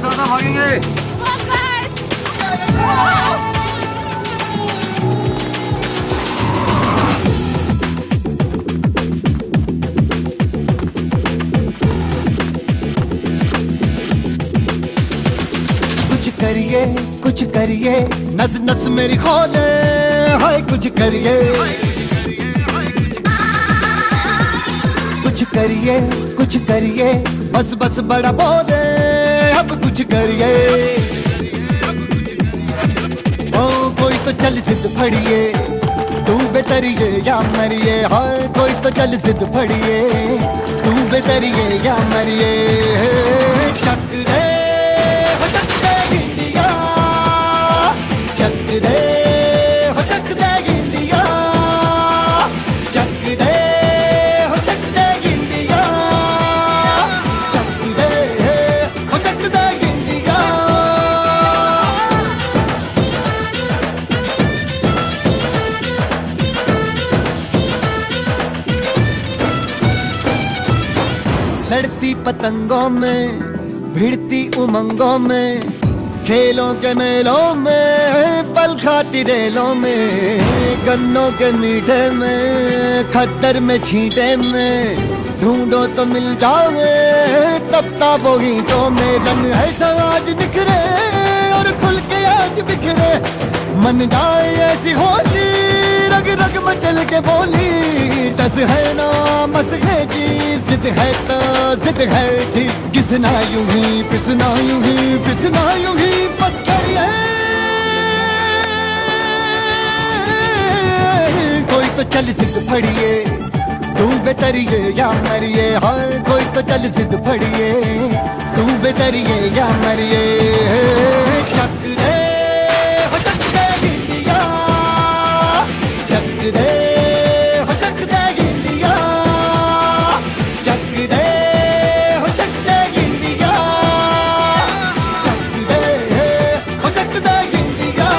ज्यादा भागेंगे। कुछ करिए नस नस मेरी खोले, हाय कुछ करिए, कुछ करिए बस बस बड़ा बोले, अब कुछ करिए। ओ कोई तो चल जिद फड़िए, तू बेतरिए या मरिए, हाय कोई तो चल जिद फड़िए, तू बेतरिए या मरिए। शक दे हो शक दे गिंडिया, शक दे हो शक दे गिंडिया, शक दे हो शक दे गिंडिया, शक दे हो शक दे गिंडिया। लड़ती पतंगों में, भिड़ती उमंगों में, खेलों के मेलों में, पल खाती रेलों में, गन्नों के मीठे में, खद्दर में छींटे में, ढूंढो तो मिल जाओगे तब गीतों में। रंग है आज निखरे और खुल के आज बिखरे, मन जाए ऐसी होली, रग रग मचल के बोली। टस है ना मस है जी, जिद है तो जिद है जी, किसना यूं ही पिसना यूं ही पिसना यूं ही बस करिए। कोई तो चल जिद फड़िए, तू बेतरिए या मरिए, हाय कोई तो चल जिद फड़िए, तू बेतरिए या मरिए। शक दे हो शक दे गिंडिया, शक दे हो शक दे गिंडिया, शक दे हो शक दे गिंडिया, शक दे हो शक दे गिंडिया।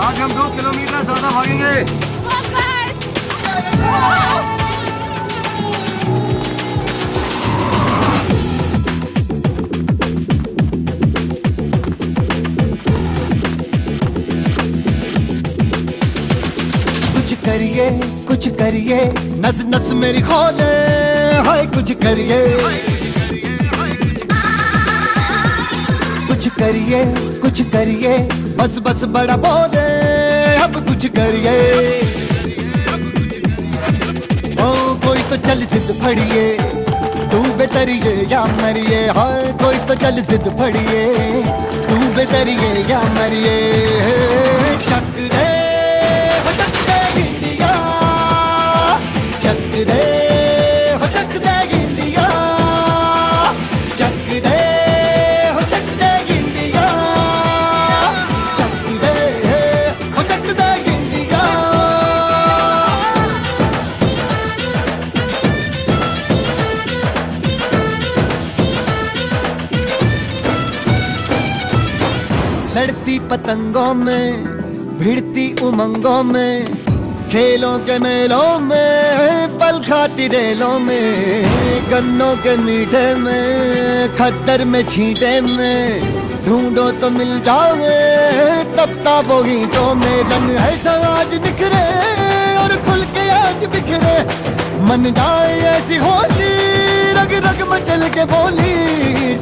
आज हम 2 किलोमीटर ज्यादा भागेंगे। कुछ करिए नस नस मेरी खोले, हाय कुछ करिए, कुछ करिए बस बस बड़ा बोले, अब कुछ करिए। ओ कोई तो चल जिद फड़िए, तू बेतरिए या मरिए, हाय कोई तो चल जिद फड़िए, तू बेतरिए या मरिए। शक दे हो शक दे गिंडिया, शक दे हो शक दे गिंडिया, शक दे हो शक दे गिंडिया, शक दे हो शक दे गिंडिया। लड़ती पतंगों में, भिड़ती उमंगों में, खेलों के मेलों में, पल खाती रेलों में, गन्नों के मीठे में, खद्दर में छींटे में, ढूंढो तो मिल जाओगे तब गीतों में। रंग है आज निखरे और खुल के आज बिखरे, मन जाए ऐसी होली, रग रग मचल के बोली।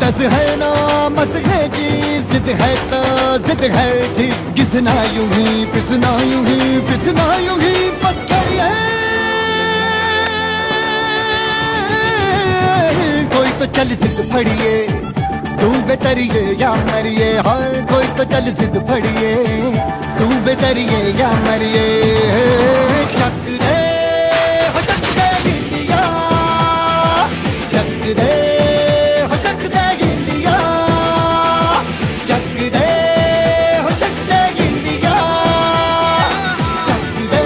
टस है ना मस है जी, जिद है तो जिद है जी, किसना यूं ही पिसना यूं ही पिसना यूं ही बस करिए। कोई तो चल जिद फड़िए, तू बेतरिए या मरिए, हाय कोई तो चल जिद फड़िए, तू बेतरिए या मरिए। शक दे हो शक दे गिंडिया, शक दे हो शक दे गिंडिया, शक दे हो शक दे गिंडिया, शक दे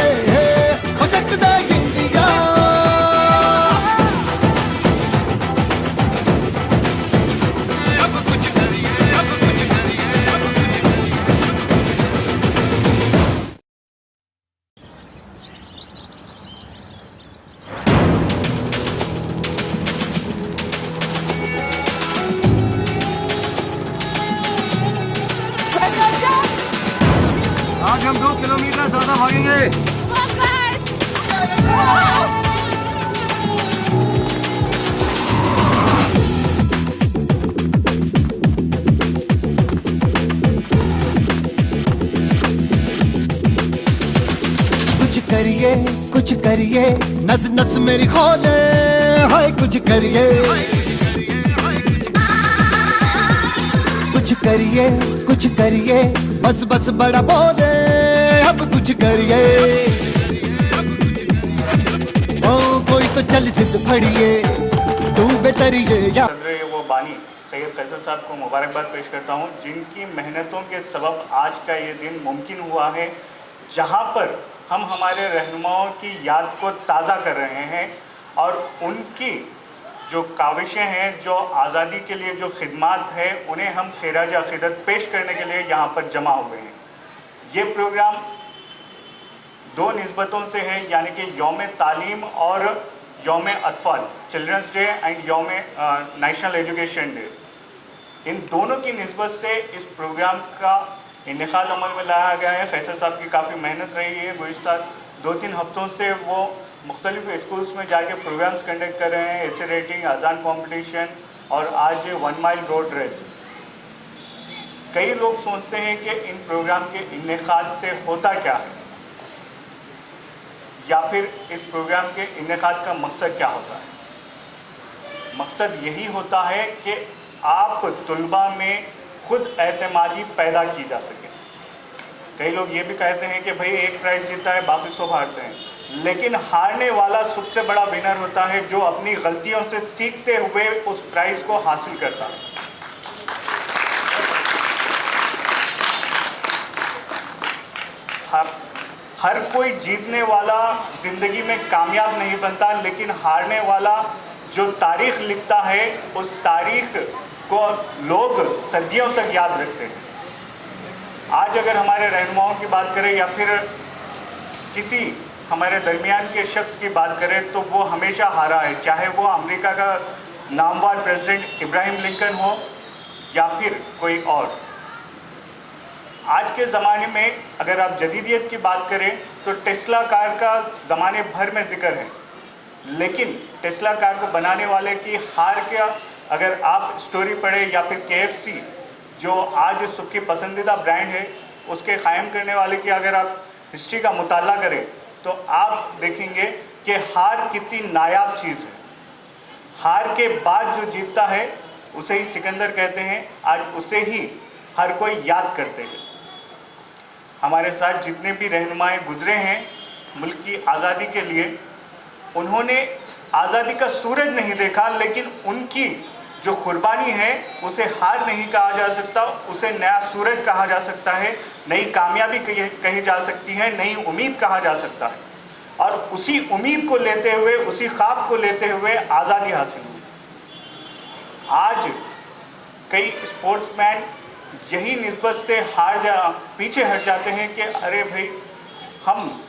कुछ करिए, नस नस मेरी खोले, हाय कुछ करिए, कुछ करिए, कुछ करिए, बस बस बड़ा बोले, अब कुछ करिए। ओ कोई तो चल सिद्ध फड़िए, तू बेतरिए या वो बानी सैयद फैसल साहब को मुबारकबाद पेश करता हूं, जिनकी मेहनतों के सबब आज का ये दिन मुमकिन हुआ है, जहां पर हम हमारे रहनुमाओं की याद को ताज़ा कर रहे हैं और उनकी जो काविशें हैं, जो आज़ादी के लिए जो खिदमात है, उन्हें हम खिराज अक़ीदत पेश करने के लिए यहाँ पर जमा हुए हैं। ये प्रोग्राम दो निस्बतों से है, यानी कि यौम तालीम और यौम अतफ़ाल, चिल्ड्रंस डे एंड यौम नेशनल एजुकेशन डे, इन दोनों की निस्बत से इस प्रोग्राम का इनेकाद अमल में लाया गया है। फैसल साहब की काफ़ी मेहनत रही है, गुज़िश्ता 2-3 हफ्तों से वो मुख्तलिफ स्कूल्स में जाके प्रोग्राम्स कंडक्ट कर रहे हैं, ऐसे रेटिंग, अजान कॉम्पिटिशन और आज 1 माइल रोड रेस। कई लोग सोचते हैं कि इन प्रोग्राम के इनेकाद से होता क्या है, या फिर इस प्रोग्राम के इनेकाद का मकसद क्या होता है। मकसद यही होता है कि आप तुलबा में खुद एतमादी पैदा की जा सके। कई लोग ये भी कहते हैं कि भाई एक प्राइज़ जीता है, बाकी सब हारते हैं, लेकिन हारने वाला सबसे बड़ा विनर होता है जो अपनी गलतियों से सीखते हुए उस प्राइज़ को हासिल करता है। हर कोई जीतने वाला ज़िंदगी में कामयाब नहीं बनता, लेकिन हारने वाला जो तारीख़ लिखता है, उस तारीख़ को लोग सदियों तक याद रखते हैं। आज अगर हमारे रहनुमाओं की बात करें या फिर किसी हमारे दरमियान के शख्स की बात करें, तो वो हमेशा हारा है, चाहे वो अमेरिका का नामवर प्रेसिडेंट इब्राहिम लिंकन हो या फिर कोई और। आज के ज़माने में अगर आप जदीदियत की बात करें तो टेस्ला कार का ज़माने भर में ज़िक्र है, लेकिन टेस्ला कार को बनाने वाले की हार क्या, अगर आप स्टोरी पढ़ें या फिर KFC जो आज सबकी पसंदीदा ब्रांड है, उसके क़ायम करने वाले की अगर आप हिस्ट्री का मुताला करें तो आप देखेंगे कि हार कितनी नायाब चीज़ है। हार के बाद जो जीतता है उसे ही सिकंदर कहते हैं, आज उसे ही हर कोई याद करते हैं। हमारे साथ जितने भी रहनुमाएँ गुजरे हैं मुल्क की आज़ादी के लिए, उन्होंने आज़ादी का सूरज नहीं देखा, लेकिन उनकी जो कुर्बानी है उसे हार नहीं कहा जा सकता, उसे नया सूरज कहा जा सकता है, नई कामयाबी कही जा सकती है, नई उम्मीद कहा जा सकता है। और उसी उम्मीद को लेते हुए, उसी ख्वाब को लेते हुए आज़ादी हासिल हुई। आज कई स्पोर्ट्समैन यही निस्बत से पीछे हट जाते हैं कि अरे भाई हम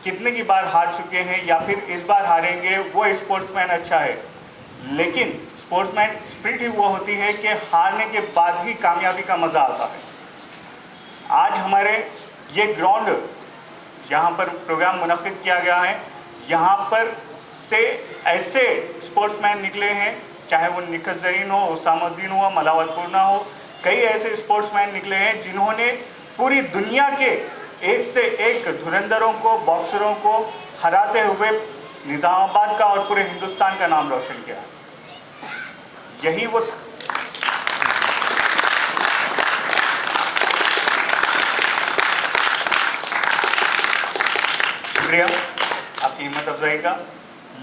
कितने की बार हार चुके हैं या फिर इस बार हारेंगे, वो स्पोर्ट्समैन अच्छा है। लेकिन स्पोर्ट्समैन स्पिरिट ही वो होती है कि हारने के बाद ही कामयाबी का मज़ा आता है। आज हमारे ये ग्राउंड यहाँ पर प्रोग्राम मुनक़िद किया गया है, यहाँ पर से ऐसे स्पोर्ट्समैन निकले हैं, चाहे वो निखत ज़रीन हो, उसामुद्दीन हो, मलावतपुरना हो, कई ऐसे स्पोर्ट्समैन निकले हैं जिन्होंने पूरी दुनिया के एक से एक धुरंधरों को, बॉक्सरों को हराते हुए निज़ामाबाद का और पूरे हिंदुस्तान का नाम रोशन किया। यही वो शुक्रिया आपकी हिम्मत अफजाई का,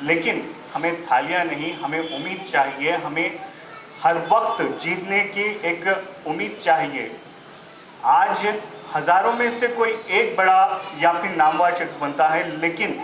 लेकिन हमें थालियां नहीं, हमें उम्मीद चाहिए, हमें हर वक्त जीतने की एक उम्मीद चाहिए। आज हज़ारों में से कोई एक बड़ा या फिर नामवर शख्स बनता है, लेकिन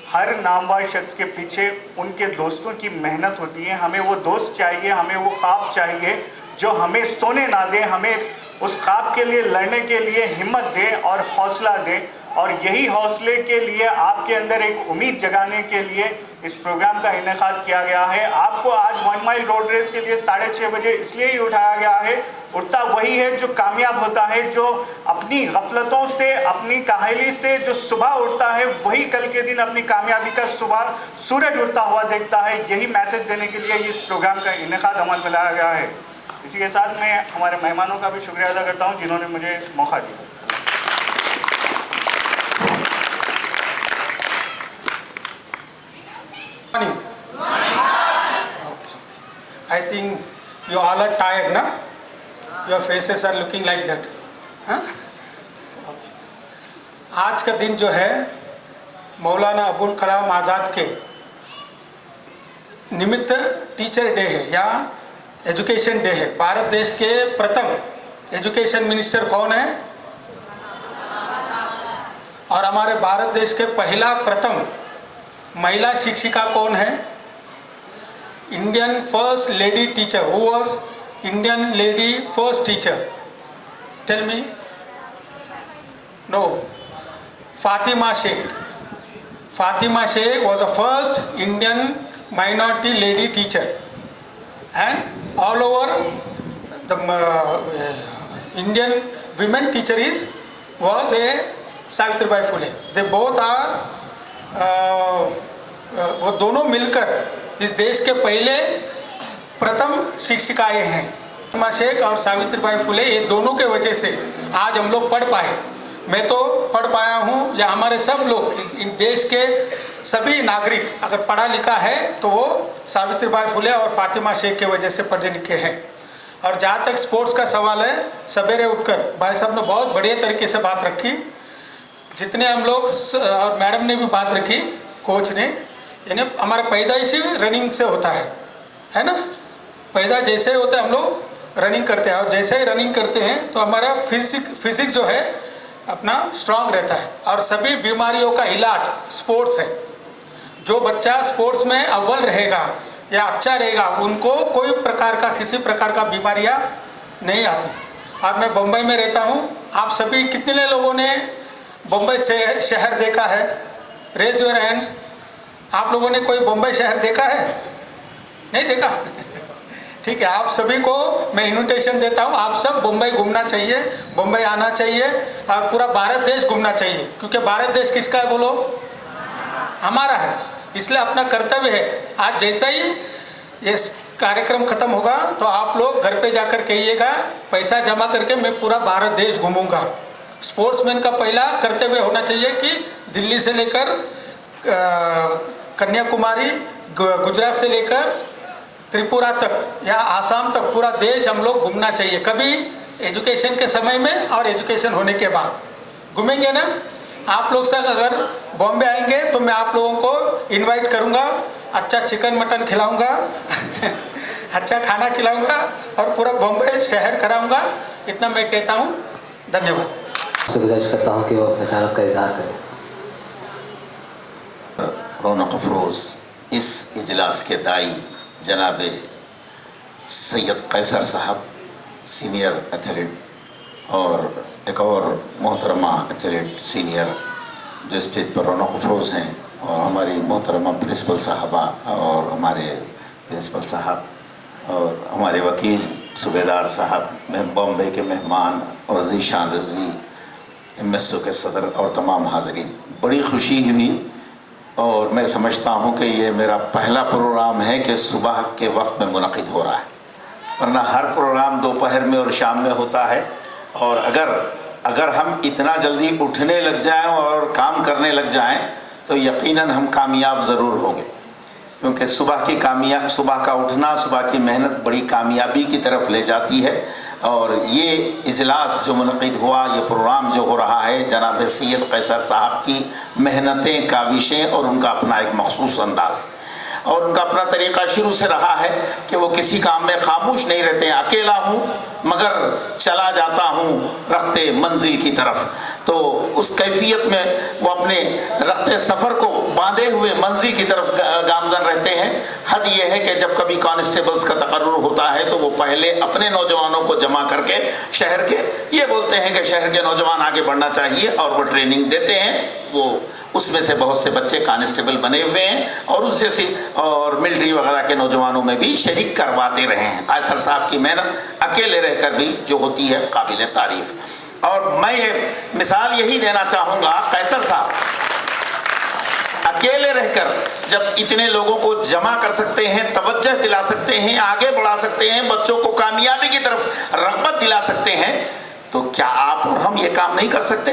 हर नामवर शख्स के पीछे उनके दोस्तों की मेहनत होती है। हमें वो दोस्त चाहिए, हमें वो ख्वाब चाहिए जो हमें सोने ना दे, हमें उस ख्वाब के लिए लड़ने के लिए हिम्मत दे और हौसला दे। और यही हौसले के लिए आपके अंदर एक उम्मीद जगाने के लिए इस प्रोग्राम का इनेकाद किया गया है। आपको आज 1 माइल रोड रेस के लिए 6:30 बजे इसलिए ही उठाया गया है। उठता वही है जो कामयाब होता है, जो अपनी गफलतों से, अपनी काहली से जो सुबह उठता है, वही कल के दिन अपनी कामयाबी का सुबह सूरज उठता हुआ देखता है। यही मैसेज देने के लिए इस प्रोग्राम का इनेकाद अमल में लाया गया है। इसी के साथ मैं हमारे मेहमानों का भी शुक्रिया अदा करता हूँ जिन्होंने मुझे मौका दिया। morning. I think you all are tired, na? Your faces are looking like that. Huh? Okay. आज का दिन जो है मौलाना अबुल कलाम आज़ाद के निमित्त टीचर डे है या एजुकेशन डे है। भारत देश के प्रथम एजुकेशन मिनिस्टर कौन है? और हमारे भारत देश के पहला प्रथम महिला शिक्षिका कौन है? Indian first lady teacher. Who was Indian lady first teacher? Tell me. No, Fatima Sheikh. Fatima Sheikh was the first Indian minority lady teacher, and all over the Indian women teacher was a Savitribai Phule. They both are वो दोनों मिलकर इस देश के पहले प्रथम शिक्षिकाएं हैं। फातिमा शेख और सावित्रीबाई फुले, ये दोनों के वजह से आज हम लोग पढ़ पाए। मैं तो पढ़ पाया हूँ, या हमारे सब लोग इन देश के सभी नागरिक अगर पढ़ा लिखा है तो वो सावित्रीबाई फुले और फातिमा शेख के वजह से पढ़े लिखे हैं। और जहाँ तक स्पोर्ट्स का सवाल है, सवेरे उठकर भाई साहब ने बहुत बढ़िया तरीके से बात रखी, जितने हम लोग और मैडम ने भी बात रखी, कोच ने, यानी हमारा पैदाइशी रनिंग से होता है ना? पैदा जैसे होता है हम लोग रनिंग करते हैं, और जैसे ही रनिंग करते हैं तो हमारा फिजिक जो है अपना स्ट्रांग रहता है। और सभी बीमारियों का इलाज स्पोर्ट्स है। जो बच्चा स्पोर्ट्स में अव्वल रहेगा या अच्छा रहेगा, उनको कोई प्रकार का किसी प्रकार का बीमारियां नहीं आती। और मैं बम्बई में रहता हूँ। आप सभी कितने लोगों ने बम्बई से शहर देखा है? Raise your hands. आप लोगों ने कोई बम्बई शहर देखा है? नहीं देखा? ठीक है, आप सभी को मैं इन्विटेशन देता हूँ, आप सब बम्बई घूमना चाहिए, बम्बई आना चाहिए और पूरा भारत देश घूमना चाहिए, क्योंकि भारत देश किसका है बोलो? हमारा है। इसलिए अपना कर्तव्य है। आज जैसा ही ये कार्यक्रम खत्म होगा तो आप लोग घर पे जाकर कहिएगा, पैसा जमा करके मैं पूरा भारत देश घूमूंगा। स्पोर्ट्समैन का पहला कर्तव्य होना चाहिए कि दिल्ली से लेकर कन्याकुमारी, गुजरात से लेकर त्रिपुरा तक या आसाम तक पूरा देश हम लोग घूमना चाहिए। कभी एजुकेशन के समय में और एजुकेशन होने के बाद घूमेंगे ना। आप लोग सब अगर बॉम्बे आएंगे तो मैं आप लोगों को इनवाइट करूंगा, अच्छा चिकन मटन खिलाऊंगा अच्छा खाना खिलाऊंगा और पूरा बॉम्बे शहर कराऊंगा। इतना मैं कहता हूँ। धन्यवाद। से गुजारिश करता हूँ कि वो अपने ख्याल का इजहार करें। रौनक अफरोज़ इस इजलास के दाई जनाब सैयद कैसर साहब, सीनियर एथलीट, और एक और मोहतरमा एथलीट सीनियर जो स्टेज पर रौनक अफरोज़ हैं, और हमारी मोहतरमा प्रिंसिपल साहबा और हमारे प्रिंसिपल साहब और हमारे वकील सूबेदार साहब, बॉम्बे के मेहमान और ज़ीशान रिजवी, MSO के सदर और तमाम हाज़रीन, बड़ी खुशी हुई। और मैं समझता हूँ कि ये मेरा पहला प्रोग्राम है कि सुबह के वक्त में मुनक़िद हो रहा है, वरना हर प्रोग्राम दोपहर में और शाम में होता है। और अगर हम इतना जल्दी उठने लग जाएं और काम करने लग जाएं तो यकीनन हम कामयाब ज़रूर होंगे, क्योंकि सुबह का उठना, सुबह की मेहनत बड़ी कामयाबी की तरफ ले जाती है। और ये इजलास जो मुनक़िद हुआ, ये प्रोग्राम जो हो रहा है, जनाब सैयद कैसर साहब की मेहनतें, काविशें और उनका अपना एक मखसूस अंदाज़ और उनका अपना तरीक़ा शुरू से रहा है कि वो किसी काम में खामोश नहीं रहते हैं। अकेला हूँ मगर चला जाता हूँ रखते मंजिल की तरफ, तो उस कैफियत में वो अपने रखते सफ़र को बांधे हुए मंजिल की तरफ गामज़न रहते हैं। हद ये है कि जब कभी कांस्टेबल्स का तकर्रुर होता है तो वो पहले अपने नौजवानों को जमा करके शहर के ये बोलते हैं कि शहर के नौजवान आगे बढ़ना चाहिए, और वो ट्रेनिंग देते हैं। वो उसमें से बहुत से बच्चे कांस्टेबल बने हुए हैं और उस जैसे और मिलिट्री वगैरह के नौजवानों में भी शरीक करवाते रहे हैं। कैसर साहब की मेहनत अकेले रहकर भी जो होती है काबिल तारीफ़। और मैं ये मिसाल यही देना चाहूँगा, कैसर साहब अकेले रहकर जब इतने लोगों को जमा कर सकते हैं, तवज्जो दिला सकते हैं, आगे बढ़ा सकते हैं, बच्चों को कामयाबी की तरफ रग़बत दिला सकते हैं, तो क्या आप और हम ये काम नहीं कर सकते?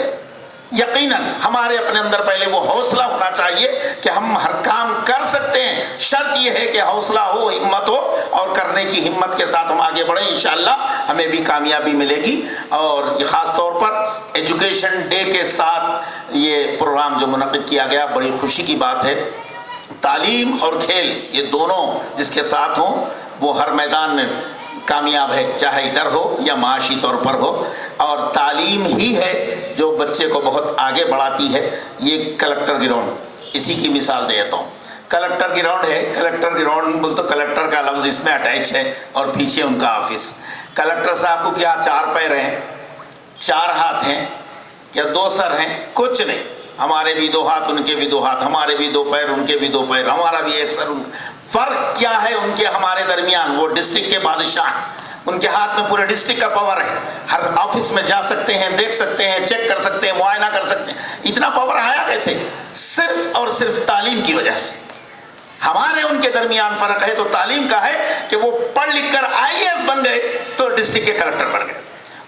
यकीनन हमारे अपने अंदर पहले वो हौसला होना चाहिए कि हम हर काम कर सकते हैं। शर्त यह है कि हौसला हो, हिम्मत हो और करने की हिम्मत के साथ हम आगे बढ़ें। इंशाअल्लाह हमें भी कामयाबी मिलेगी। और ख़ास तौर पर एजुकेशन डे के साथ ये प्रोग्राम जो मुनक़िद किया गया, बड़ी खुशी की बात है। तालीम और खेल ये दोनों जिसके साथ हों वो हर मैदान में कामयाब है, चाहे इधर हो या माशी तौर पर हो। और तालीम ही है जो बच्चे को बहुत आगे बढ़ाती है। ये कलेक्टर ग्राउंड इसी की मिसाल देता हूँ। कलेक्टर ग्राउंड है, कलेक्टर ग्राउंड बोल तो कलेक्टर का लफ्ज़ इसमें अटैच है और पीछे उनका ऑफिस। कलेक्टर साहब को क्या 4 पैर हैं, 4 हाथ हैं या 2 सर हैं? कुछ नहीं। हमारे भी 2 हाथ, उनके भी 2 हाथ, हमारे भी 2 पैर, उनके भी 2 पैर, हमारा भी 1 सर। फ़र्क क्या है उनके हमारे दरमियान? वो डिस्ट्रिक्ट के बादशाह, उनके हाथ में पूरे डिस्ट्रिक्ट का पावर है। हर ऑफिस में जा सकते हैं, देख सकते हैं, चेक कर सकते हैं, मुआयना कर सकते हैं। इतना पावर आया कैसे? सिर्फ और सिर्फ तालीम की वजह से। हमारे उनके दरमियान फ़र्क है तो तालीम का है कि वो पढ़ लिख कर IAS बन गए तो डिस्ट्रिक्ट के कलेक्टर बन गए,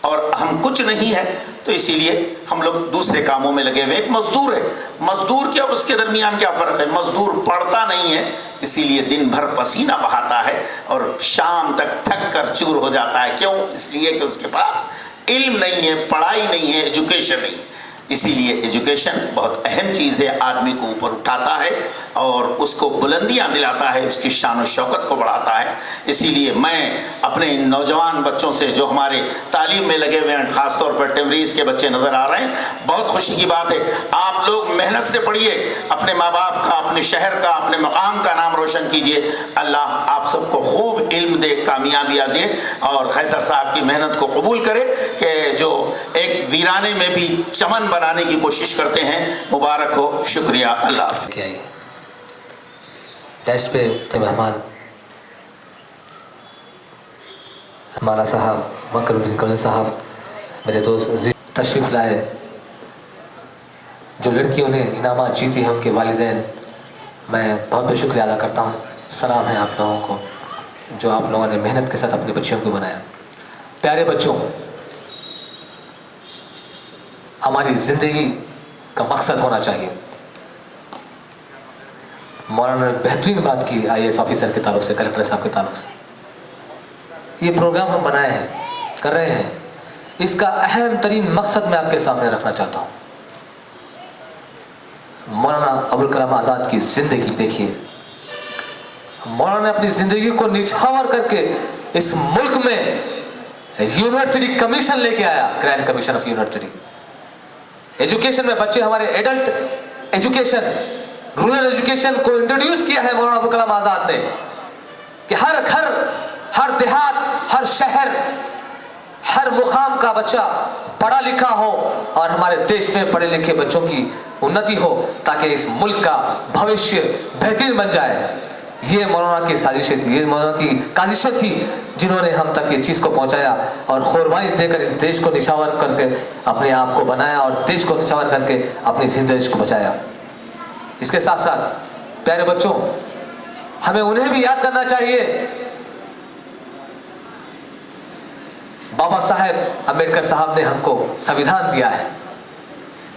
और हम कुछ नहीं है तो इसीलिए हम लोग दूसरे कामों में लगे हुए। एक मजदूर है, मजदूर के और उसके दरमियान क्या फ़र्क है? मजदूर पढ़ता नहीं है, इसीलिए दिन भर पसीना बहाता है और शाम तक थक कर चूर हो जाता है। क्यों? इसलिए कि उसके पास इल्म नहीं है, पढ़ाई नहीं है, एजुकेशन नहीं है। इसीलिए एजुकेशन बहुत अहम चीज़ है, आदमी को ऊपर उठाता है और उसको बुलंदियां दिलाता है, उसकी शान और शौकत को बढ़ाता है। इसीलिए मैं अपने इन नौजवान बच्चों से जो हमारे तालीम में लगे हुए हैं, ख़ासतौर पर टेमरीज़ के बच्चे नज़र आ रहे हैं, बहुत खुशी की बात है। आप लोग मेहनत से पढ़िए, अपने माँ बाप का, अपने शहर का, अपने मकाम का नाम रोशन कीजिए। अल्लाह आप सबको खूब इल्म दे, कामयाबियाँ दे और कैसर साहब की मेहनत को कबूल करे कि जो एक वीराने में भी चमन बनाने की कोशिश करते हैं। मुबारक हो, शुक्रिया, अल्लाह। क्या है टेस्ट पे थे मेहमान हमारा साहब मकरुद्दीन कौल साहब, मेरे दोस्त तशरीफ़ लाए। जो लड़कियों ने इनामात जीती हैं उनके वालिदैन, मैं बहुत बहुत शुक्रिया अदा करता हूँ। सलाम है आप लोगों को जो आप लोगों ने मेहनत के साथ अपने बच्चों को बनाया। प्यारे बच्चों, हमारी ज़िंदगी का मकसद होना चाहिए। मौलाना ने बेहतरीन बात की IAS ऑफिसर के ताल्लुक से, कलेक्टर साहब के ताल्लुक से। ये प्रोग्राम हम बनाए हैं, कर रहे हैं, इसका अहम तरीन मकसद मैं आपके सामने रखना चाहता हूँ। मौलाना अबुल कलाम आज़ाद की ज़िंदगी देखिए। मौलाना ने अपनी ज़िंदगी को निछावर करके इस मुल्क में यूनिवर्सिटी कमीशन लेके आया, grand commission of university. Education में बच्चे हमारे एडल्ट एजुकेशन, रूरल एजुकेशन को इंट्रोड्यूस किया है मौलाना अबुल कलाम आज़ाद ने कि हर घर, हर देहात, हर शहर, हर मुकाम का बच्चा पढ़ा लिखा हो और हमारे देश में पढ़े लिखे बच्चों की उन्नति हो ताकि इस मुल्क का भविष्य बेहतरीन बन जाए। ये मौलाना की साजिशें थी, ये मौलाना की काजिशें थी जिन्होंने हम तक ये चीज़ को पहुंचाया और कुर्बानी देकर इस देश को निछावर करके अपने आप को बनाया और देश को निछावर करके अपनी जिंदगी को बचाया। इसके साथ साथ प्यारे बच्चों, हमें उन्हें भी याद करना चाहिए। बाबा साहेब अम्बेडकर साहब ने हमको संविधान दिया है।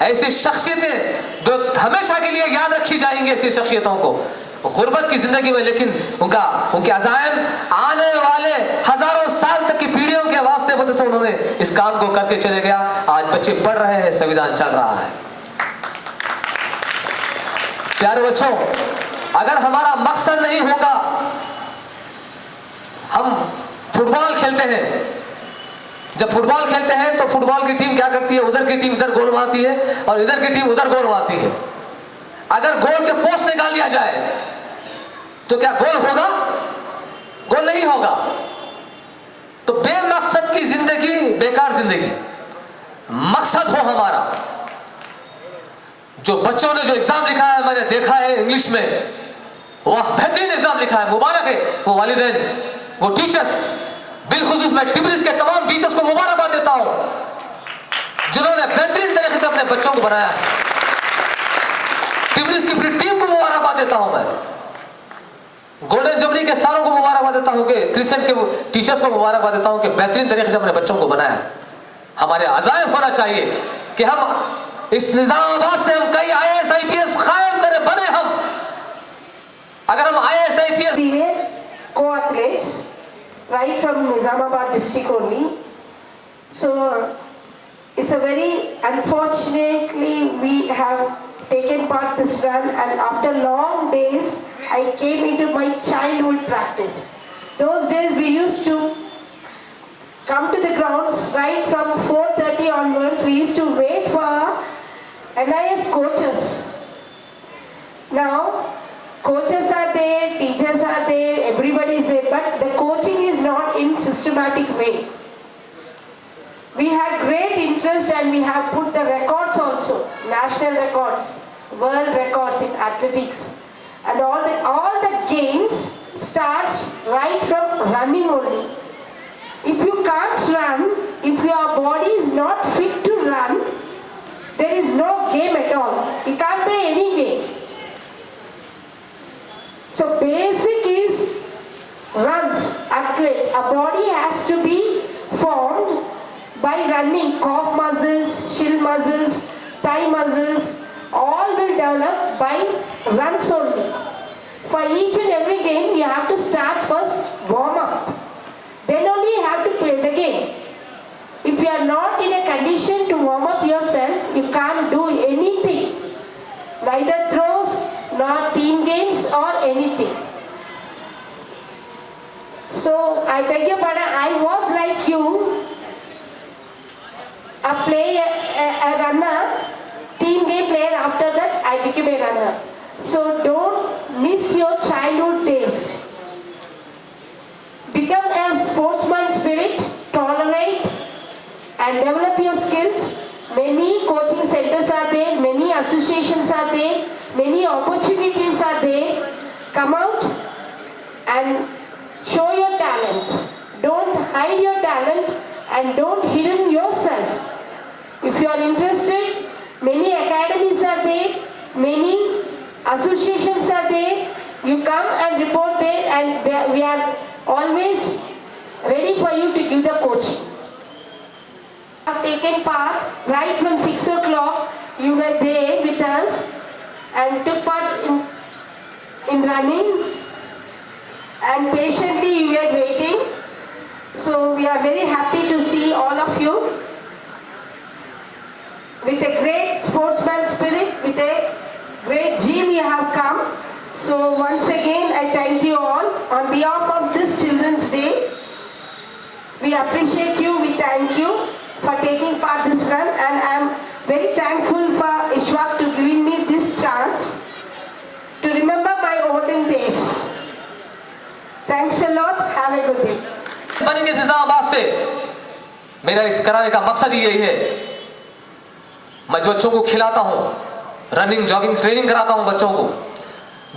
ऐसी शख्सियतें जो हमेशा के लिए याद रखी जाएंगी, ऐसी शख्सियतों को गुर्बत की जिंदगी में, लेकिन उनके अज़ाइम आने वाले हजारों साल तक की पीढ़ियों के वास्ते वजह से उन्होंने इस काम को करके चले गया। आज बच्चे पढ़ रहे हैं, संविधान चल रहा है। प्यारे बच्चों, अगर हमारा मकसद नहीं होगा, हम फुटबॉल खेलते हैं, जब फुटबॉल खेलते हैं तो फुटबॉल की टीम क्या करती है? उधर की टीम इधर गोल मारती है और इधर की टीम उधर गोल मारती है। अगर गोल के पोस्ट निकाल दिया जाए तो क्या गोल होगा? गोल नहीं होगा। तो बेमकसद की जिंदगी बेकार जिंदगी। मकसद हो हमारा। जो बच्चों ने जो एग्जाम लिखा है, मैंने देखा है इंग्लिश में, वह बेहतरीन एग्जाम लिखा है, मुबारक है। वो वालिदैन, वो टीचर्स, बिलखुसूस मैं टिब्रिस के तमाम टीचर्स को मुबारकबाद देता हूं जिन्होंने बेहतरीन तरीके से अपने बच्चों को बनाया। टिब्रिस की पूरी टीम को मुबारकबाद देता हूं मैं। गोल्डन जुबली के सारों को मुबारकबाद देता हूं कि क्रिश्चियन के टीचर्स को मुबारकबाद देता हूं कि बेहतरीन तरीके से अपने बच्चों को बनाया। हमारे अज़ाइम होना चाहिए कि हम इस निजामाबाद से हम कई IAS IPS कायम करे बने हम। अगर हम IAS IPS female co-athletes right from Nizamabad district only. So it's a very unfortunately we have taken part this run, and after long days I came into my childhood practice. Those days we used to come to the grounds right from 4:30 onwards. We used to wait for NIS coaches. Now coaches are there, teachers are there, everybody is there, but the coaching is not in systematic way. We had great interest and we have put the records also, national records, world records in athletics, and all the games starts right from running only. If you can't run, if your body is not fit to run, there is no game at all. You can't play any game. So basic is runs, athlete. A body has to be formed by running. Calf muscles, shield muscles, thigh muscles, all will develop by runs only. For each and every game, you have to start first warm up. Then only you have to play the game. If you are not in a condition to warm up yourself, you can't do anything. Neither throws, nor team games or anything. So I beg your pardon, I was like you, a player, a runner, team game player. After that I became a runner. So don't miss your childhood days. Become a sportsman spirit, tolerate and develop your skills. Many coaching centers are there, many associations are there, many opportunities are there. Come out and show your talent. Don't hide your talent and don't hidden yourself. If you are interested, many academies are there, many associations are there. You come and report there, and we are always ready for you to give the coaching. You have taken part right from 6 o'clock. You were there with us and took part in running, and patiently you were waiting. So we are very happy to see all of you with a great sportsman spirit, with a great zeal you have come. So once again I thank you all on behalf of this Children's Day. We appreciate you, we thank you for taking part this run, and I am very thankful for Ishwak to giving me this chance to remember my olden days. Thanks a lot, have a good day. बनेंगे निजामाबाद से। मेरा इस कराने का मकसद ही यही है। मैं बच्चों को खिलाता हूँ, रनिंग जॉगिंग ट्रेनिंग कराता हूँ बच्चों को।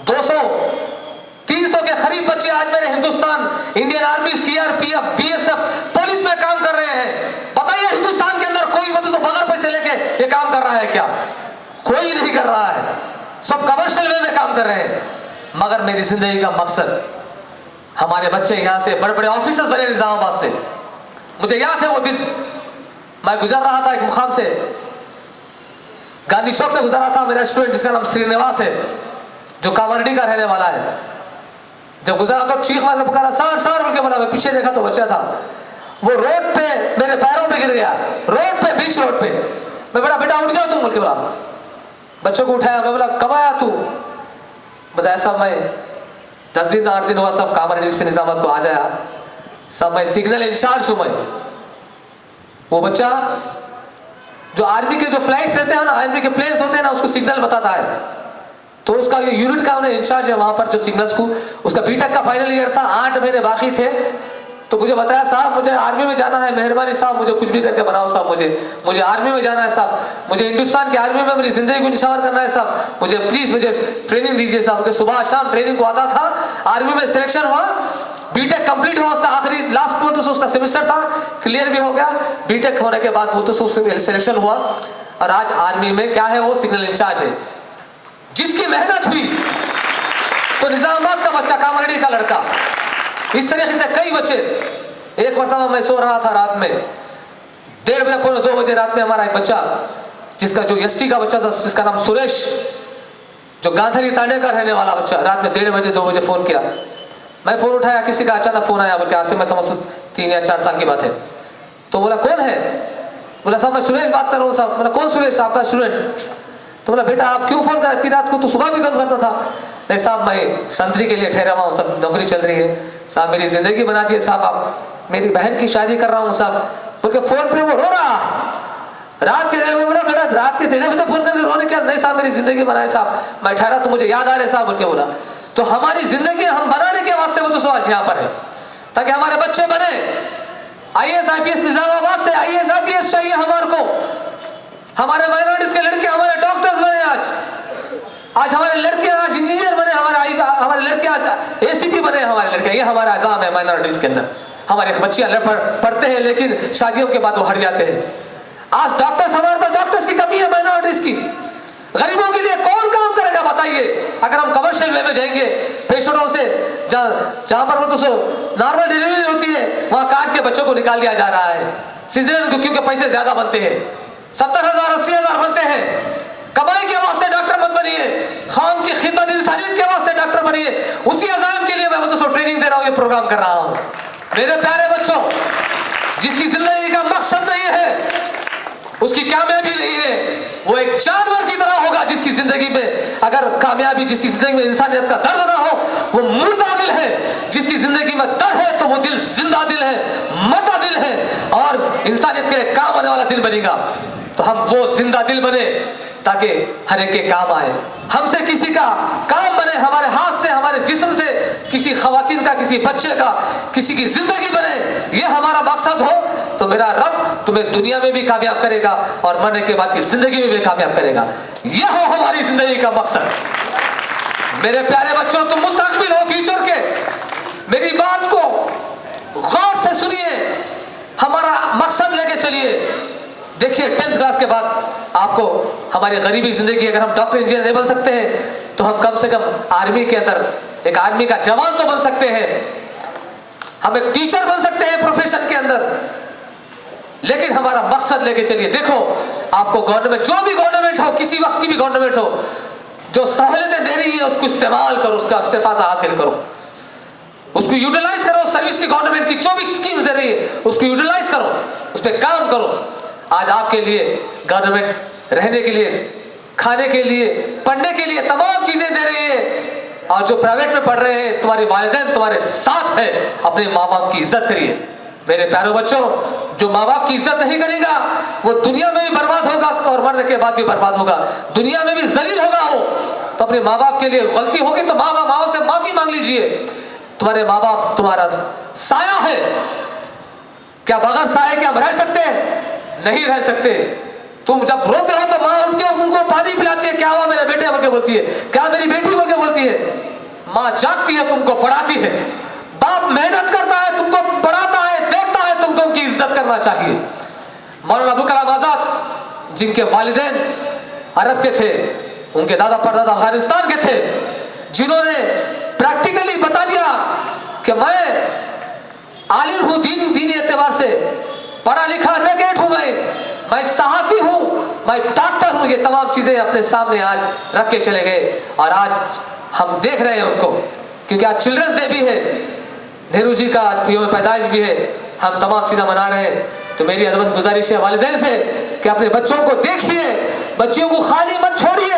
200-300 के करीब बच्चे आज मेरे Hindustan, Indian army, CRPF, BSF, police में काम कर रहे हैं। बताइए हिंदुस्तान के अंदर कोई बच्चा तो बगैर पैसे लेके ये काम कर रहा है क्या? कोई नहीं कर रहा है, सब कमर्शियल वे में काम कर रहे हैं। मगर मेरी जिंदगी का मकसद, हमारे बच्चे यहाँ से बड़े बड़े ऑफिसर्स बने निजामाबाद से। मुझे याद है वो दिन, मैं गुजर रहा था एक मुकाम से, गांधी चौक से गुजर रहा था। मेरा स्टूडेंट जिसका नाम श्रीनिवास है, जो कामारेड्डी का रहने वाला है, जब गुजरा तो चीख मार के पुकारा, सर सर बोल के बोला। मैं पीछे देखा तो बच्चा था, वो रोड पे मेरे पैरों पे गिर गया, रोड पे, बीच रोड पे। मैं बोला बेटा उठ जाओ तुम बोल के बोला। बच्चों को उठाया, मैं बोला कब आया तू? बताया साहब मैं 10 दिन 8 दिन हुआ सब कामारेड्डी से निजामाबाद को आ जाया, सब मैं सिग्नल इंचार्ज हूं मैं। वो बच्चा जो आर्मी के जो फ्लाइट्स रहते हैं ना, आर्मी के प्लेन्स होते हैं ना, उसको सिग्नल बताता है। तो उसका ये यूनिट का उन्हें इंचार्ज है वहां पर जो सिग्नल्स को। उसका बीटेक का फाइनल ईयर था, 8 महीने बाकी थे। तो मुझे बताया साहब मुझे आर्मी में जाना है, मेहरबानी साहब मुझे कुछ भी करके बनाओ साहब, मुझे आर्मी में जाना है साहब, मुझे हिंदुस्तान की आर्मी में मेरी जिंदगी को निछावर करना है साहब, मुझे प्लीज मुझे ट्रेनिंग दीजिए साहब। सुबह शाम ट्रेनिंग को आता था, आर्मी में सिलेक्शन हुआ, बीटेक कंप्लीट हुआ, उसका आखिरी लास्ट में तो उसका सेमेस्टर था, क्लियर भी हो गया। बीटेक होने के बाद वो तो सिलेक्शन हुआ, और आज आर्मी में क्या है, वो सिग्नल इंचार्ज है। जिसकी मेहनत हुई तो निजामाबाद का बच्चा, कामारेड्डी का लड़का, इस तरीके से कई बच्चे। एक मरतबा मैं सो रहा था रात में, 1:30 बजे 2 बजे रात में, हमारा एक बच्चा जिसका जो एसटी का बच्चा था जिसका नाम सुरेश, जो गांधरी तांडे का रहने वाला बच्चा, रात में 1:30 बजे 2 बजे फोन किया। मैं फोन उठाया, किसी का अचानक फोन आया, बल्कि आज से मैं समझता 3 या 4 साल की बात है। तो बोला कौन है? बोला साहब मैं सुरेश बात कर रहा हूँ साहब। बोला कौन सुरेश? आपका स्टूडेंट। तो बोला बेटा आप क्यों फोन कर, इतनी रात को? तो सुबह भी कॉल करता था। नहीं साहब मैं संतरी के लिए ठहरा हुआ हूँ, सब नौकरी चल रही है साहब, मेरी जिंदगी बना दी है साहब, आप मेरी बहन की शादी कर रहा हूँ साहब। बोल के फोन पे वो रो रहा रात के 1:30 बजे। बोला बेटा रात के 1:30 बजे फोन करके रोने क्या? नहीं साहब मेरी जिंदगी बनाए साहब, मैं ठहरा तो मुझे याद आ रहे साहब, बोल के बोला। तो हमारी जिंदगी हम बनाने के वास्ते वो तो आज यहाँ पर है, ताकि हमारे बच्चे बने। IAS IPS निजामाबाद से IAS IPS चाहिए हमारे को। हमारे माइनॉरिटीज के लड़के हमारे डॉक्टर्स बने, आज हमारे लड़के आज इंजीनियर बने, हमारे लड़के आज ACP बने हमारे लड़के। ये हमारा आज़ाम है माइनॉरिटीज के अंदर। हमारे बच्चियां पढ़ते हैं लेकिन शादियों के बाद वो हट जाते हैं। आज डॉक्टर्स, हमारे पास डॉक्टर्स की कमी है माइनॉरिटीज की। गरीबों के लिए कौन काम करेगा बताइए? अगर हम कमर्शियल वे में जाएंगे, पेशेंटों से जहां पर नॉर्मल डिलीवरी होती है वहां काट के बच्चों को निकाल दिया जा रहा है सीजन, क्योंकि पैसे ज्यादा बनते हैं, 70,000 80,000 बनते हैं। कमाई के वास्ते डॉक्टर मत बनिए, खाम की खिदमत इंसानियत के वास्ते डॉक्टर बनिए। उसी अज़ाम के लिए मैं ट्रेनिंग दे रहा हूँ, ये प्रोग्राम कर रहा हूँ। मेरे प्यारे बच्चों, जिसकी जिंदगी का मकसद नहीं है उसकी कामयाबी नहीं है, वो एक जानवर की तरह होगा जिसकी जिंदगी में अगर कामयाबी, जिसकी जिंदगी में इंसानियत का दर्द ना हो वो मुर्दा दिल है। जिसकी जिंदगी में दर्द है तो वो दिल जिंदा दिल है, मरदा दिल है और इंसानियत के लिए काम आने वाला दिल बनेगा। तो हम वो जिंदा दिल बने ताकि हर एक के काम आए, हमसे किसी का काम बने, हमारे हाथ से, हमारे जिस्म से किसी खवातीन का, किसी बच्चे का, किसी की जिंदगी बने। ये हमारा मकसद हो तो मेरा रब तुम्हें दुनिया में भी कामयाब करेगा और मरने के बाद की जिंदगी में भी कामयाब करेगा। यह हो हमारी जिंदगी का मकसद। मेरे प्यारे बच्चों, तुम मुस्तकबिल हो फ्यूचर के। मेरी बात को गौर से सुनिए, हमारा मकसद लेके चलिए। देखिए 10th क्लास के बाद आपको हमारी गरीबी जिंदगी, अगर हम डॉक्टर इंजीनियर नहीं बन सकते हैं तो हम कम से कम आर्मी के अंदर एक आर्मी का जवान तो बन सकते हैं, हम एक टीचर बन सकते हैं प्रोफेशन के अंदर। लेकिन हमारा मकसद लेके चलिए। देखो आपको गवर्नमेंट, जो भी गवर्नमेंट हो, किसी वक्त की भी गवर्नमेंट हो, जो सहूलतें दे रही है उसको इस्तेमाल करो, उसका इस्तेफादा हासिल करो, उसको यूटिलाइज करो। सर्विस की गवर्नमेंट की जो भी स्कीम दे रही है उसको यूटिलाइज करो, उस पर काम करो। आज आपके लिए गवर्नमेंट रहने के लिए, खाने के लिए, पढ़ने के लिए तमाम चीजें दे रही है। और जो प्राइवेट में पढ़ रहे हैं, तुम्हारे वालिदैन तुम्हारे साथ है, अपने माँ बाप की इज्जत करिए। मेरे प्यारे बच्चों, जो माँ बाप की इज्जत नहीं करेगा वो दुनिया में भी बर्बाद होगा और मरने के बाद भी बर्बाद होगा, दुनिया में भी जलील होगा वो। तो अपने माँ बाप के लिए गलती होगी तो माँ बाप से माफी मांग लीजिए। तुम्हारे माँ बाप तुम्हारा साया है, क्या बगैर साया के हम रह सकते हैं? नहीं रह सकते। तुम जब रोते हो तो माँ उठ के उनको पानी पिलाती है, क्या हुआ मेरे बेटे बोल के बोलती है, क्या मेरी बेटी बोल के बोलती है। माँ जागती है, तुमको पढ़ाती है। बाप मेहनत करता है, तुमको पढ़ाता है, देखता है, तुमको उनकी इज्जत करना चाहिए। मौलाना अबुल कलाम आजाद, जिनके वालिदैन अरब के थे, उनके दादा परदादा अफगानिस्तान के थे, जिन्होंने प्रैक्टिकली बता दिया कि मैं आलिम हूँ, दीनी एतबार से पढ़ा लिखा एडवोकेट हूँ, मैं सहाफी हूँ, मैं डॉक्टर हूँ। ये तमाम चीजें अपने सामने आज रख के चले गए और आज हम देख रहे हैं उनको, क्योंकि आज चिल्ड्रंस डे भी है, नेहरू जी का आज यौम पैदाइश भी है, हम तमाम चीजें मना रहे हैं। तो मेरी अदब गुजारिश है वालिदैन से कि अपने बच्चों को देखिए, बच्चों को खाली मत छोड़िए।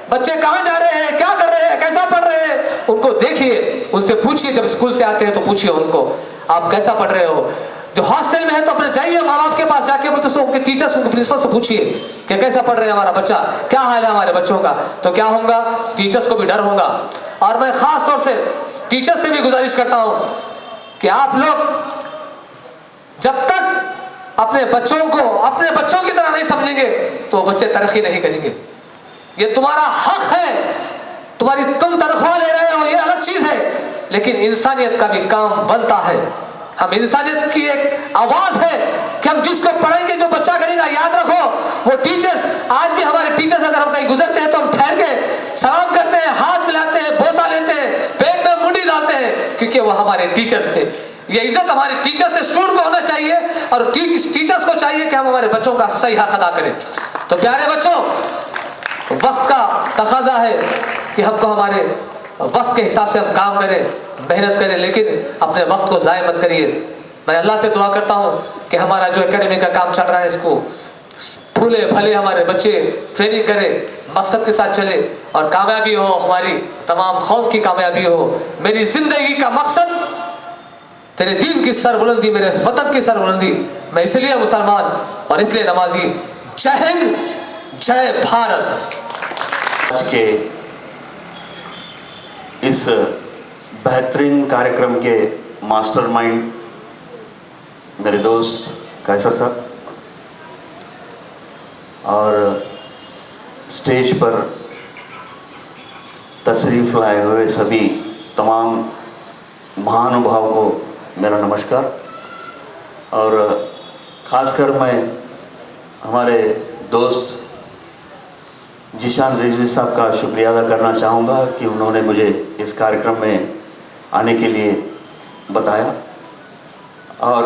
बच्चे कहाँ जा रहे हैं, क्या कर रहे हैं, कैसा पढ़ रहे हैं, उनको देखिए, उनसे पूछिए। जब स्कूल से आते हैं तो पूछिए उनको आप कैसा पढ़ रहे हो। जो हॉस्टल में है तो अपने जाइए माँ बाप के पास, जाके बोलते उनके टीचर्स, उनके प्रिंसिपल से पूछिए कि कैसा पढ़ रहे हैं हमारा बच्चा, क्या हाल है हमारे बच्चों का। तो क्या होगा, टीचर्स को भी डर होगा। और मैं खास तौर से टीचर्स से भी गुजारिश करता हूँ कि आप लोग जब तक अपने बच्चों को अपने बच्चों की तरह नहीं समझेंगे तो बच्चे तरक्की नहीं करेंगे। ये तुम्हारा हक है, तुम तनख्वाह ले रहे हो ये अलग चीज है, लेकिन इंसानियत का भी काम बनता है। हम इंसानियत की एक आवाज है कि हम जिसको पढ़ेंगे जो बच्चा करेगा। याद रखो वो टीचर्स, आज भी हमारे टीचर्स अगर हम कहीं गुजरते हैं तो हम ठहर के सलाम करते हैं, हाथ मिलाते हैं, बोसा लेते हैं, पेट में मुंडी डालते हैं, क्योंकि वो हमारे टीचर्स थे। ये इज्जत हमारे टीचर से स्टूडेंट को होना चाहिए और टीचर्स को चाहिए कि हम हमारे बच्चों का सही हक अदा करें। तो प्यारे बच्चों, वक्त का तकाजा है कि हमको हमारे वक्त के हिसाब से हम काम करें, मेहनत करें, लेकिन अपने वक्त को ज़ाया मत करिए। मैं अल्लाह से दुआ करता हूँ कि हमारा जो एकेडमी का काम चल रहा है इसको फूले भले हमारे बच्चे ट्रेनिंग करें, मकसद के साथ चले और कामयाबी हो, हमारी तमाम कौम की कामयाबी हो। मेरी ज़िंदगी का मकसद तेरे दीन की सरबुलंदी, मेरे वतन की सरबुलंदी। मैं इसलिए मुसलमान और इसलिए नमाजी। जय हिंद, जय भारत। आज के इस बेहतरीन कार्यक्रम के मास्टरमाइंड मेरे दोस्त कैसर साहब और स्टेज पर तशरीफ़ लाए हुए सभी तमाम महानुभाव को मेरा नमस्कार। और ख़ासकर मैं हमारे दोस्त जीशान रिजवी साहब का शुक्रिया अदा करना चाहूँगा कि उन्होंने मुझे इस कार्यक्रम में आने के लिए बताया। और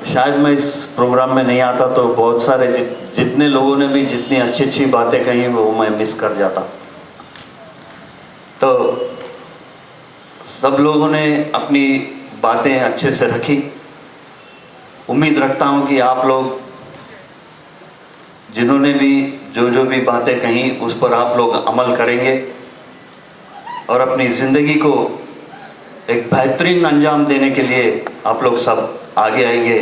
शायद मैं इस प्रोग्राम में नहीं आता तो बहुत सारे जितने लोगों ने भी जितनी अच्छी अच्छी बातें कही वो मैं मिस कर जाता। तो सब लोगों ने अपनी बातें अच्छे से रखी। उम्मीद रखता हूँ कि आप लोग जिन्होंने भी जो भी बातें कही उस पर आप लोग अमल करेंगे और अपनी ज़िंदगी को एक बेहतरीन अंजाम देने के लिए आप लोग सब आगे आएंगे,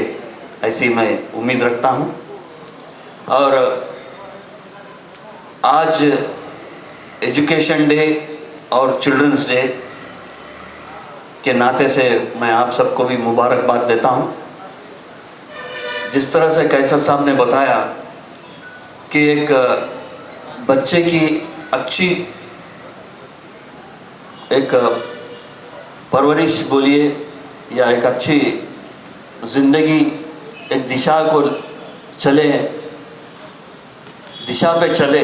ऐसी मैं उम्मीद रखता हूँ। और आज एजुकेशन डे और चिल्ड्रंस डे के नाते से मैं आप सबको भी मुबारकबाद देता हूँ। जिस तरह से कैसर साहब ने बताया कि एक बच्चे की अच्छी एक परवरिश बोलिए या एक अच्छी ज़िंदगी एक दिशा को चले, दिशा पे चले,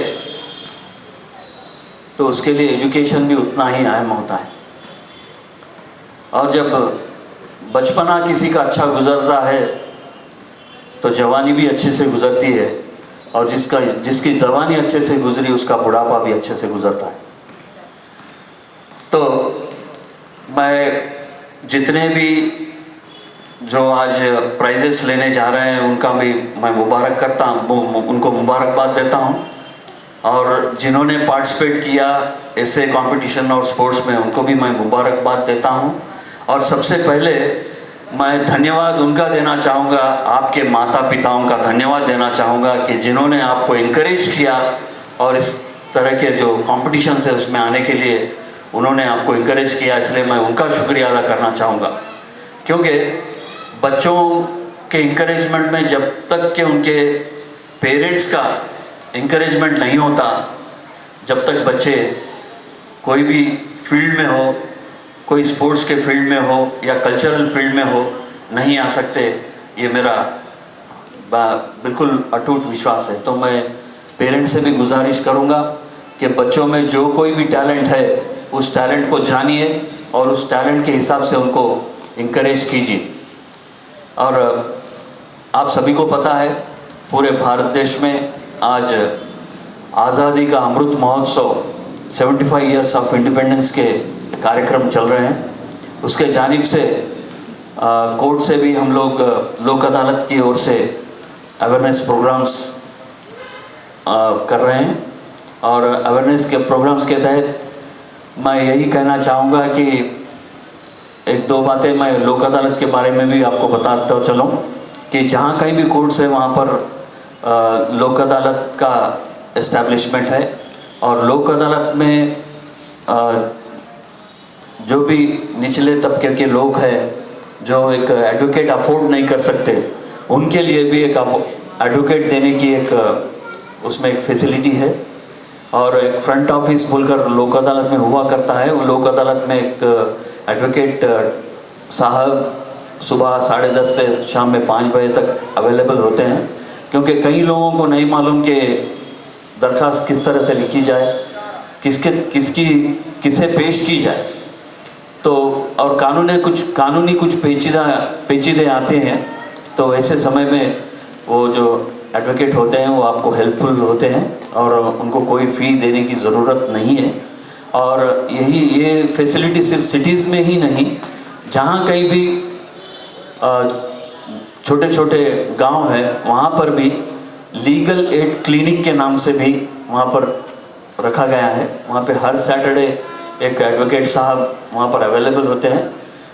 तो उसके लिए एजुकेशन भी उतना ही अहम होता है। और जब बचपना किसी का अच्छा गुजरता है तो जवानी भी अच्छे से गुजरती है, और जिसकी जवानी अच्छे से गुजरी उसका बुढ़ापा भी अच्छे से गुजरता है। तो मैं जितने भी जो आज प्राइजेस लेने जा रहे हैं उनका भी मैं मुबारक करता हूँ, उनको मुबारकबाद देता हूँ। और जिन्होंने पार्टिसिपेट किया ऐसे कंपटीशन और स्पोर्ट्स में उनको भी मैं मुबारकबाद देता हूँ। और सबसे पहले मैं धन्यवाद उनका देना चाहूँगा, आपके माता पिताओं का धन्यवाद देना चाहूँगा कि जिन्होंने आपको इनकरेज किया और इस तरह के जो कंपटीशन है उसमें आने के लिए उन्होंने आपको इनकरेज किया, इसलिए मैं उनका शुक्रिया अदा करना चाहूँगा। क्योंकि बच्चों के इनकरेजमेंट में जब तक कि उनके पेरेंट्स का इनकरेजमेंट नहीं होता, जब तक बच्चे कोई भी फील्ड में हो, कोई स्पोर्ट्स के फील्ड में हो या कल्चरल फील्ड में हो, नहीं आ सकते। ये मेरा बिल्कुल अटूट विश्वास है। तो मैं पेरेंट्स से भी गुजारिश करूँगा कि बच्चों में जो कोई भी टैलेंट है उस टैलेंट को जानिए और उस टैलेंट के हिसाब से उनको इनकरेज कीजिए। और आप सभी को पता है पूरे भारत देश में आज आज़ादी का Amrit Mahotsav 75 years of independence के कार्यक्रम चल रहे हैं। उसके जानिब से कोर्ट से भी हम लोग लोक अदालत की ओर से अवेयरनेस प्रोग्राम्स कर रहे हैं। और अवेयरनेस के प्रोग्राम्स के तहत मैं यही कहना चाहूँगा कि एक दो बातें मैं लोक अदालत के बारे में भी आपको बताता चलूँ कि जहाँ कहीं भी कोर्ट्स है वहाँ पर लोक अदालत का इस्टेब्लिशमेंट है। और लोक अदालत में जो भी निचले तबके के लोग हैं जो एक एडवोकेट अफोर्ड नहीं कर सकते, उनके लिए भी एक एडवोकेट देने की एक उसमें एक फैसिलिटी है। और एक फ्रंट ऑफिस बोलकर लोक अदालत में हुआ करता है। वो लोक अदालत में एक एडवोकेट साहब सुबह 10:30 से शाम में 5 बजे तक अवेलेबल होते हैं, क्योंकि कई लोगों को नहीं मालूम कि दरख्वास्त किस तरह से लिखी जाए, किसे पेश की जाए। तो और कानूनी कुछ पेचीदे आते हैं। तो ऐसे समय में वो जो एडवोकेट होते हैं वो आपको हेल्पफुल होते हैं और उनको कोई फ़ी देने की ज़रूरत नहीं है। और ये फैसिलिटी सिर्फ सिटीज़ में ही नहीं, जहाँ कहीं भी छोटे छोटे गांव है वहाँ पर भी लीगल एड क्लिनिक के नाम से भी वहाँ पर रखा गया है। वहाँ पे हर सैटरडे एक एडवोकेट साहब वहाँ पर अवेलेबल होते हैं।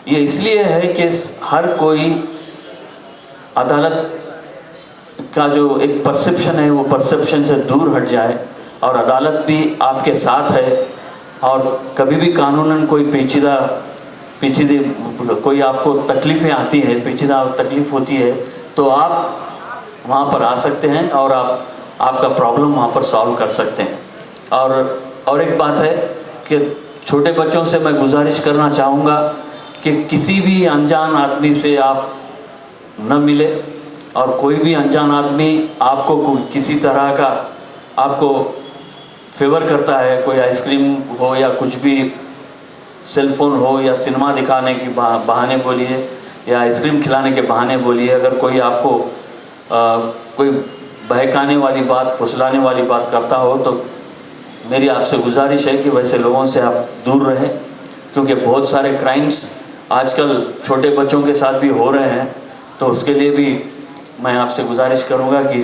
ये इसलिए है कि हर कोई अदालत का जो एक परसेप्शन है वो परसेप्शन से दूर हट जाए और अदालत भी आपके साथ है। और कभी भी कानूनन कोई पेचीदे कोई आपको तकलीफ़ें आती है, पेचीदा तकलीफ़ होती है, तो आप वहाँ पर आ सकते हैं और आपका प्रॉब्लम वहाँ पर सॉल्व कर सकते हैं। और एक बात है कि छोटे बच्चों से मैं गुजारिश करना चाहूँगा कि किसी भी अनजान आदमी से आप न मिले, और कोई भी अनजान आदमी आपको किसी तरह का आपको फेवर करता है, कोई आइसक्रीम हो या कुछ भी सेलफोन हो या सिनेमा दिखाने की बहाने बोलिए या आइसक्रीम खिलाने के बहाने बोलिए, अगर कोई आपको कोई बहकाने वाली बात, फुसलाने वाली बात करता हो तो मेरी आपसे गुजारिश है कि वैसे लोगों से आप दूर रहें, क्योंकि बहुत सारे क्राइम्स आजकल छोटे बच्चों के साथ भी हो रहे हैं। तो उसके लिए भी मैं आपसे गुजारिश करूंगा कि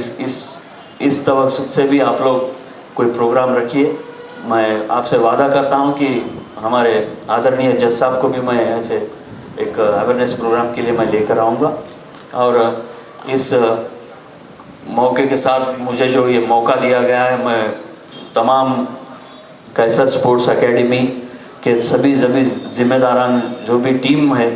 इस तवज्जो से भी आप लोग कोई प्रोग्राम रखिए। मैं आपसे वादा करता हूं कि हमारे आदरणीय जज साहब को भी मैं ऐसे एक अवेयरनेस प्रोग्राम के लिए मैं लेकर आऊँगा। और इस मौके के साथ मुझे जो ये मौका दिया गया है, मैं तमाम कैसर स्पोर्ट्स एकेडमी के सभी जिम्मेदारान जो भी टीम है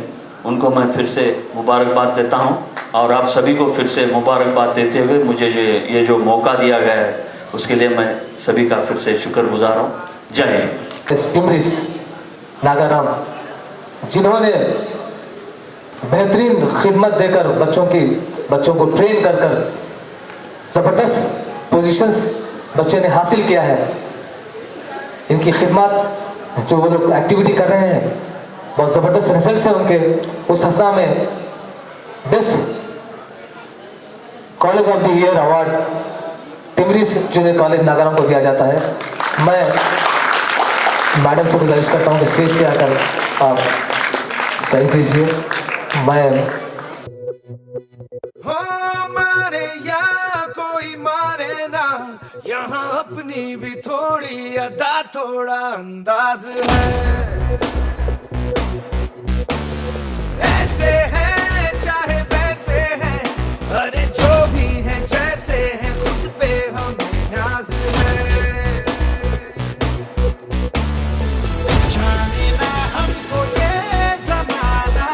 उनको मैं फिर से मुबारकबाद देता हूं। और आप सभी को फिर से मुबारकबाद देते हुए मुझे ये जो मौका दिया गया है उसके लिए मैं सभी का फिर से शुक्रगुजार हूँ। जय हिंद। टिमरिस नागाराम, जिन्होंने बेहतरीन खिदमत देकर बच्चों को ट्रेन कर ज़बरदस्त पोजीशंस बच्चे ने हासिल किया है। इनकी खिदमत जो वो लोग एक्टिविटी कर रहे हैं बहुत ज़बरदस्त रिजल्ट है उनके। उस हंसा में best college of the year award TMREIS junior college Nagaram को दिया जाता है। मैं मैडम से गुजारिश करता हूँ कि स्टेज पे आकर आप प्राइज दीजिए। मैं मारे या कोई मारे ना, यहाँ अपनी भी थोड़ी अदा थोड़ा अंदाज है। ऐसे हैं चाहे वैसे हैं, अरे जो भी हैं जैसे हैं, खुद पे हमें नाज है। जाने ना हमको ये ज़माना,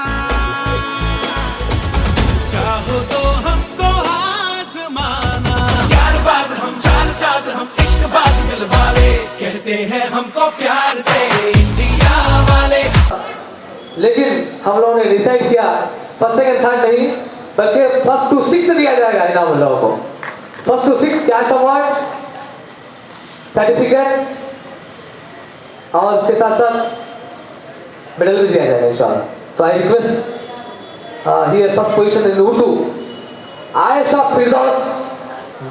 चाहो तो हमको आज़माना। यारबाज हम, चालसाज हम, इश्कबाज दिल वाले, कहते हैं हमको प्यार से इंडिया वाले। लेकिन हम लोगों ने डिसाइड किया फर्स्ट सेकंड थर्ड नहीं, बल्कि फर्स्ट टू 6 दिया जाएगा इनाम उन लोगों को। First to 6 cash award, certificate और इसके साथ साथ मेडल भी दिया जाएगा इंशाल्लाह। तो I request here first position in Urdu Ayesha Firdaus,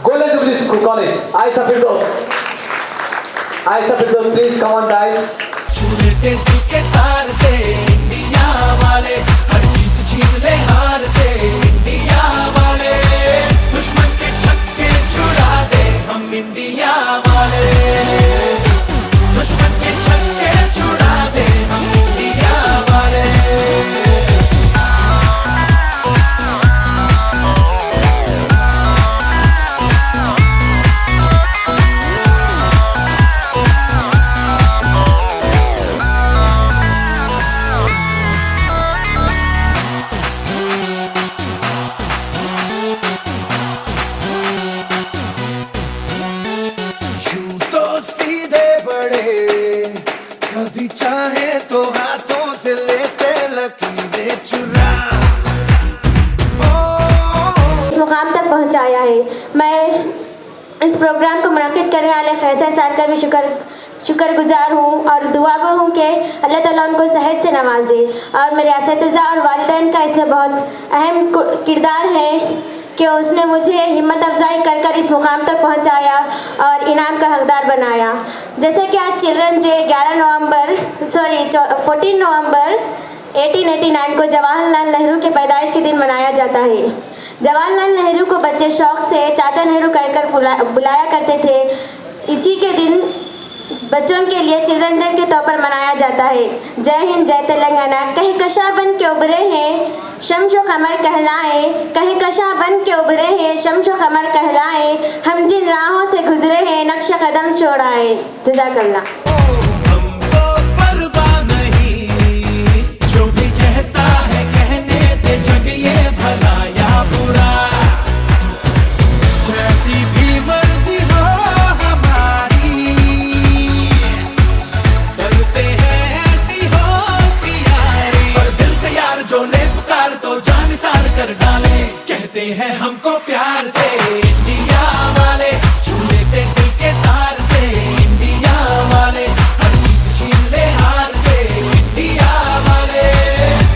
golden jubilee school college. Ayesha Firdaus please come on guys. छूने दिल के तार से इंडिया वाले, हर जीत छीन ले हार से इंडिया वाले, दुश्मन के छक्के छुड़ा दे हम इंडिया वाले, दुश्मन के छक्के छुड़ा दे हम इंडिया वाले। कभी चाहे तो हाथों से लेते लकीरें चुरा। इस मुकाम तक पहुंचाया है। मैं इस प्रोग्राम को मुनक्किद करने वाले कैसर सर का भी शुक्रगुजार हूँ और दुआ गो हूँ कि अल्लाह ताला उनको सेहत से नवाजे। और मेरे असातिज़ा और वालिदैन का इसमें बहुत अहम किरदार है कि उसने मुझे हिम्मत अफजाई कर कर इस मुकाम तक पहुंचाया और इनाम का हकदार बनाया। जैसे कि आज चिल्ड्रन डे 14 नवंबर 1889 को जवाहरलाल नेहरू के पैदाइश के दिन मनाया जाता है। जवाहरलाल नेहरू को बच्चे शौक से चाचा नेहरू कहकर बुलाया करते थे। इसी के दिन बच्चों के लिए चिल्ड्रन डे के तौर पर मनाया जाता है। जय हिंद, जय तेलंगाना। कहीं कशा बन के उभरे हैं शम्शो कमर कहलाए, कहीं कशा बन के उभरे हैं शम्शो कमर कहलाए, हम जिन राहों से गुजरे हैं नक्शा कदम छोड़ाए। जज़ाकल्लाह। कहते हैं हमको प्यार से इंडिया वाले, छू लेते दिल के तार से इंडिया वाले, हर जीत छीन ले हार से इंडिया वाले,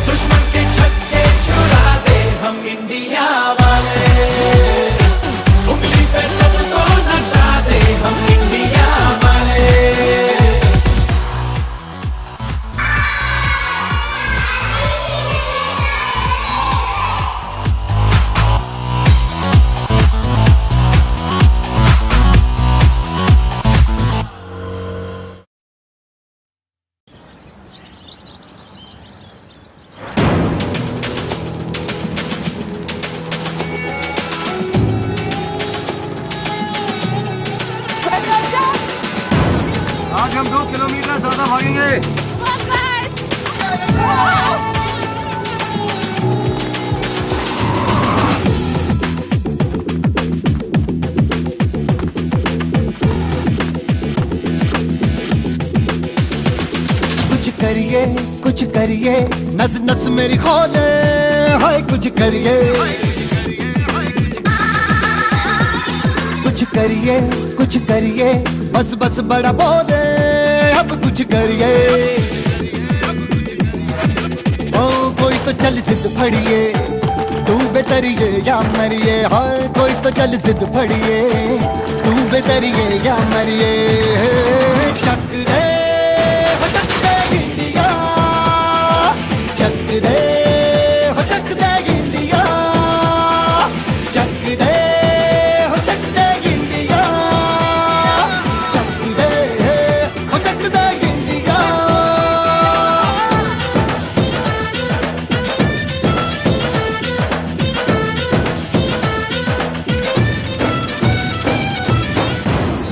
दुश्मन के छक्के छुड़ा दे हम इंडिया वाले, उंगली पे सबको नचा दे हम इंडिया वाले। आज हम 2 किलोमीटर ज्यादा भागेंगे। कुछ करिए नस नस मेरी खोले, हाय कुछ करिए, कुछ करिए बस बस बड़ा बोले, अब कुछ करिए। ओ कोई तो चल जिद फड़िए, तू बेतरिए या मरिए, हाय कोई तो चल जिद फड़िए, तू बेतरिए या मरिए। शक दे हो शक दे इंडिया, शक दे हो शक दे इंडिया, शक दे हो शक दे इंडिया, शक दे हो शक दे इंडिया।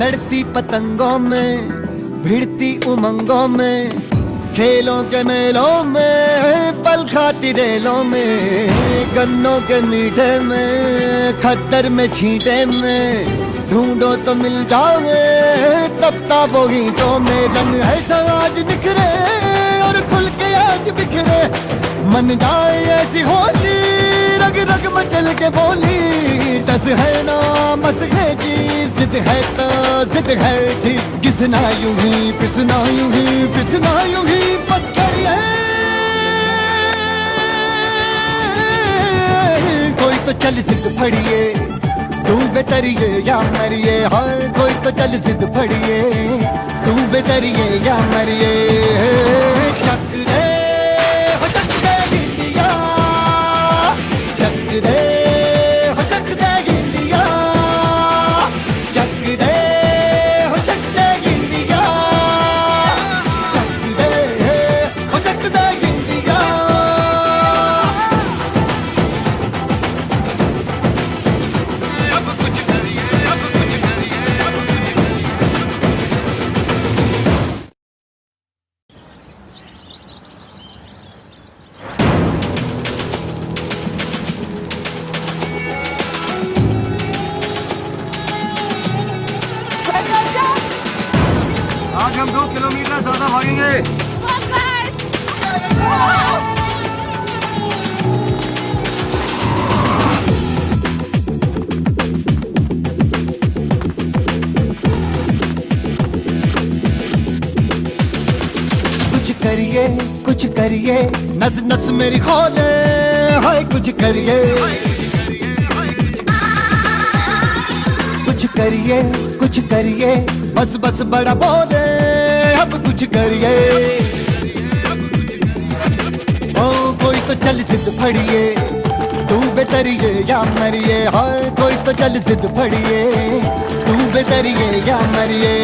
लड़ती पतंगों में, भिड़ती उमंगों में, खेलों के मेलों में, पल खाती रेलों में, गन्नों के मीठे में, खद्दर में छींटे में, ढूंढो तो मिल जाओगे तब ताबो गीतों में। रंग ऐसा आज निखरे और खुल के आज बिखरे, मन जाए ऐसी होली, रग रग मचल के बोली। टस है ना मस है जी, जिद है तो जिद है जी, घिसना यूं ही पिसना यूं ही पिसना यूं ही बस करिए। कोई तो चल जिद फड़िए, तू बेतरिए या मरिए, हाय कोई तो चल जिद फड़िए, तू बेतरिए या मरिए। शक दे हो शक दे इंडिया, शक दे हो शक दे इंडिया, शक दे हो शक दे इंडिया, शक दे हो शक दे इंडिया। आज हम 2 किलोमीटर ज्यादा भागेंगे। कुछ करिए नस नस मेरी खोले, हाय कुछ करिए, करिए बस बस बड़ा बोले अब कुछ करिए। ओ कोई तो चल जिद फड़िए तू बेतरिए या मरिए, हाय कोई तो चल जिद फड़िए तू बेतरिए या मरिए।